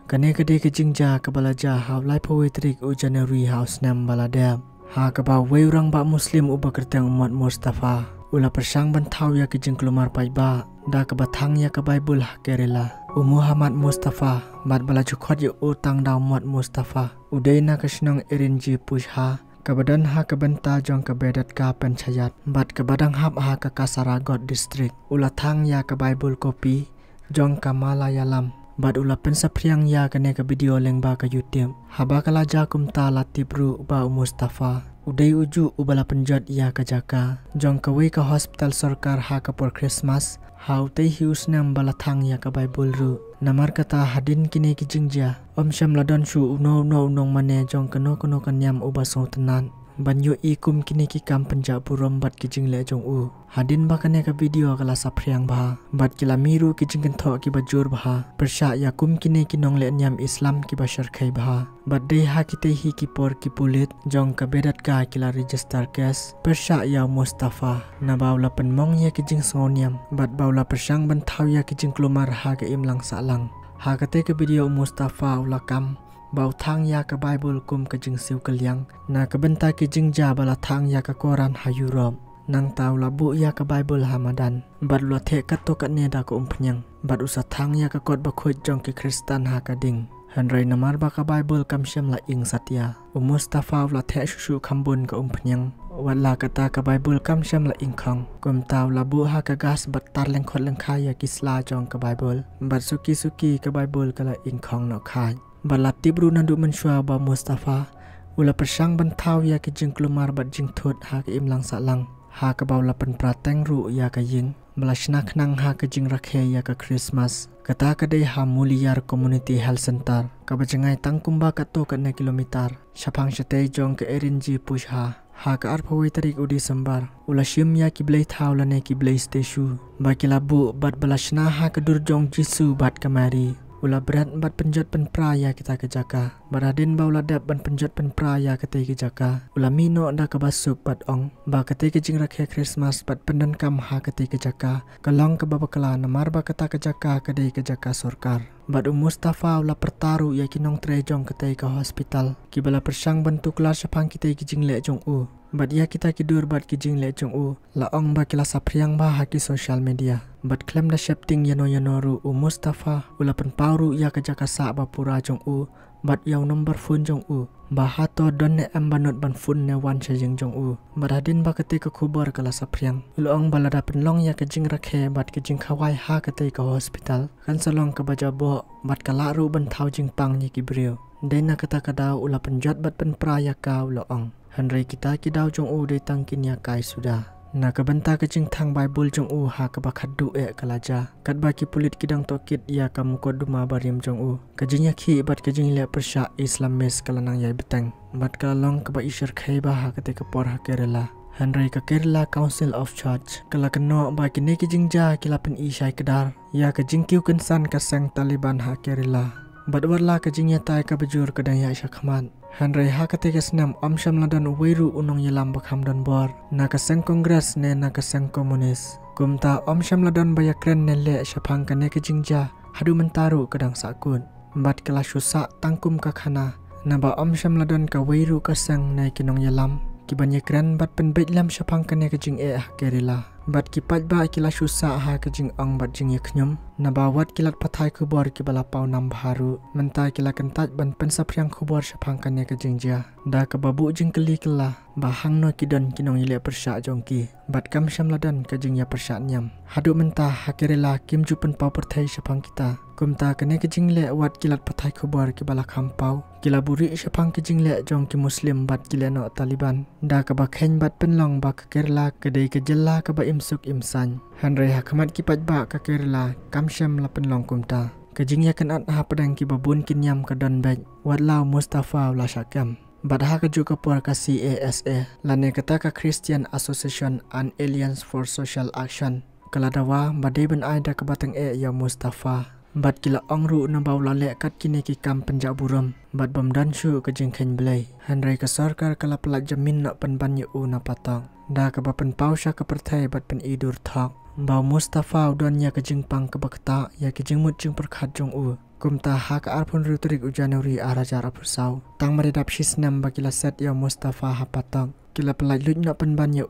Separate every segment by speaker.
Speaker 1: Kane kade ke jingja ke balaja haw lai poetrik u January house nam baladab. Ha ke ba weurang ba muslim u bakertang umat Mustafa. Ula persang bantau ya ke jing kelumar paiba. Da ke batang ya ke Bible kerela. Muhammad Mustafa bat balaju khot ya utang da umat Mustafa. Udaina ke senang erinji pusha. Kebadan ha ke benta jong ke bedat ka penchayat. Bat ke badang hap ha ke Kasaragot district. Ula thang ya ke Bible kopi. Jong ke Malayalam. Bat ula pensapriang ya kene ke video lengba ke YouTube. Haba kala jakum ta latibru ba Mustafa. Udai uju ubala penjat ya ke jaka. Jong ke wei ke hospital sarkar ha ke por Christmas. Ha utai hius nam balathang ya ke Bible ru. Namar kata hadin kini ki jingja. Syam ladon shu unong mane jong keno kanyam uba song tenan. Banyo ikum kini ki kam penjak burom bat ki jingle jong u. Hadin bakane ke video kala sapriang bah. Bat kila miru ki jingken thok ki bajur bah. Persya yakum kini ki nong le nyam Islam ki bashar khai bah. Bat dei ha ki hi ki por ki pulit jong ke bedat ka kila register case. Persya ya Mustafa na baula penmong ya ki jing songoniam. Bat baula persang bantau ya ki jing kelumar ha ke imlang salang. Ha kate ke video Mustafa ulakam. Bau thang ya ke Bible kum ke jing siu keliang. Na ke benta ki jing ja bala thang ya ke Quran ha Europe. Nang tau labu ya ke Bible Hamadan. Bat ula the kato kat ne da ke umpnyang. Bat usa thang ya ke kot bakhut jong ki Kristan ha ke ding. Hanrai namar ba ke Bible kam syam la ing satya. Mustafa ula the susu kambun ke umpnyang. Wala kata ke Bible kam syam la ing khong. Kum tau labu ha ke gas bat tar leng khot leng khai ya kisla jong ke Bible. Bat suki ke Bible kala ing khong no khai. Balati bru nandu mensyua ba Mustafa. Ula persang bantau ya ke jing kelumar bat jing thut ha ke imlang salang. Ha ke baula pen prateng ru ya ke ying. Belasnak nang ha ke jing rakhe ya ke Christmas. Kata ke dei ha Muliyar Community Health Center. Ka bajengai tangkumba kato ke 9 kilometer. Syapang syatei jong ke erinji push ha. Ha ke arpawai tarik udi sembar. Ula syum ya ki blai thau lane ki blai stashu. Ba ki labu bat belasna ha ke durjong Jisu bat kemari. Ula berat bat penjat penpraya kita ke jaka. Baradin baula dap ban penjat penpraya kete ke jaka. Ula mino da ke basuk bat ong. Ba kete ke jing rakhe Christmas bat pendan kam ha kete ke jaka. Kalong ke babakala namar ba kata ke jaka kede ke jaka sorkar. Bat Mustafa ula pertaru ya kinong trejong kete ke hospital. Ki bala persang bantu kelar syapang kite ke jing le jong u. Bat ya kita kidur bat ki jing le jong u. La ong ba kila sapriang ba haki social media. Bat klem da shapting yano ru Mustafa ula penpauru ya ke jaka sa ba pura jong u. Bat yaw nomor phone jong u. Ba hato don ne ambanot ban phone ne wan cha jing jong u. Bat hadin ba kete ke kubar kala sapriang. Ula ong balada penlong ya ke jing rakhe bat ke jing khawai ha kete ke hospital. Kan salong ke baja bo bat kala ru ban thau jing pang ni ki brio. Dena kata kadau ula penjat bat penpraya ka ula ong. Hanrai kita kidau jong u de tangkin ya kai sudah. Na kebenta kecing thang Bible jong u ha ke bakhadu kalaja. Kat ba ki pulit kidang tokit ya kamu koduma barim jong u. Kajing ya ki bat kajing le persya Islam mes kalanang yai betang. Bat kalong ke ba isyar khai ba ha kete ke por ha Kerala. Hanrai ke Kerala Council of Church. Kala keno ba kini kajing ja kilapen isyai kedar. Ya kajing kiu kensan kasang Taliban ha Kerala. Bat warla kajing ya tai ke bejur kedang ya syakhamat. Hanrai ha kate ke senam syam ladan weiru unong yelam bakham dan bor. Na kaseng kongres ne na kaseng komunis. Kumta syam ladan bayakren ne le syapang kane ke jingja. Hadu mentaru kedang sakun. Bat kala syusak tangkum ka khana. Na ba syam ladan ka weiru kaseng ne kinong yelam. Kibanyakren bat penbet lam syapang kane ke jing Kerala. Bat kipat ba kila syusak ha ke jing ong bat jing yaknyum. Na bawat kilat pathai kubor ki balapau nam baharu. Mentai kila kentat ban pensapriang kubor syapang kane ke jingja. Da ke babu jing keli kela. Bahang no kidon kinong ile persya jongki. Bat kam syam ladan ke jing ya persya nyam. Hadu mentah ha Kerala kim jupen pau perthai syapang kita. Kumta kane ke jing le wat kilat pathai kubor ki balak hampau. Kila buri syapang ke jing le jong ki muslim bat kila no Taliban. Da ke bakhen bat penlong ba ke Kerala kedai ke jela ke ba imsuk imsan. Hanrai hakamat kipat ba ke Kerala kam syam la penlong kumta. Kejing ya kenat ha pedang ki babun kinyam ke don bek. Wat lau Mustafa la syakam. Bat ha ke juga por ka CASA. Lane kata ka Christian Association and Alliance for Social Action. Kaladawa badai ben aida ke batang ya Mustafa. Bat kila ongru na baula le kat kini ki kam penjak buram. Bat bamdan syu ke jingkhen belai. Hanrai ke sarkar kala pelak jamin nak penban yu na patang. Da ke bapen pausya ke perthai bat pen idur thok. Bau Mustafa udonnya ke jingpang ke bakta ya ke jingmut jing perkhat jong u. Kumta hak arpun rutrik ujanuri arajar apusau. Tang meredap shisnam bakila set ya Mustafa hapatang. Kila pelaj lut nak penban ya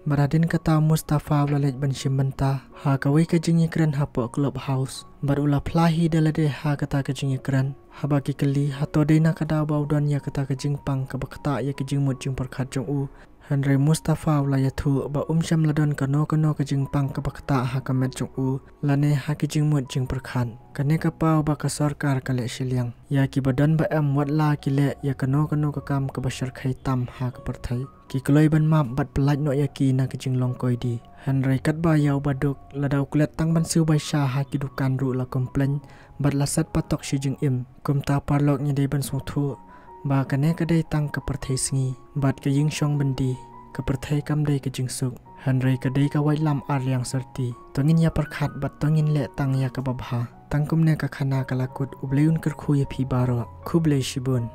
Speaker 1: Maradin kata Mustafa belalaj ban shimbenta. Ha kawai kajing ikran hapo clubhouse. Barulah pelahi dalade ha kata kajing ikran. Ha bagi keli hato dena kada baudan ya kata kajing pang kabakta ya kajing mut jing perkat jong Henry Mustafa ulayatu ba syam ladon kano kajing pang kabakta ha kamet jong lane ha kajing mut jing perkan. Kane kapau ba ka sarkar kale shiliang. Ya ki badan ba watla kile ya kano kakam kabashar khai tam ha kaperthai. Ki kloi ban map bat pelaj no ya ki na kajing longkoi di. Henry katba yau baduk ladau kulet tang ban siu bai sha ha ki dukan ru la komplain bat lasat patok shi jing kumta parlok ni dei ban sothu ba kane kadai tang kaperthai singi bat ka ying shong bandi kaperthai kam dei kajing suk. Henry kadai ka wai lam ar yang serti tongin ya perkhat bat tongin le tang ya kababha tangkum ne ka khana kalakut ubleun kerkhu ya phi baro khuble shibun.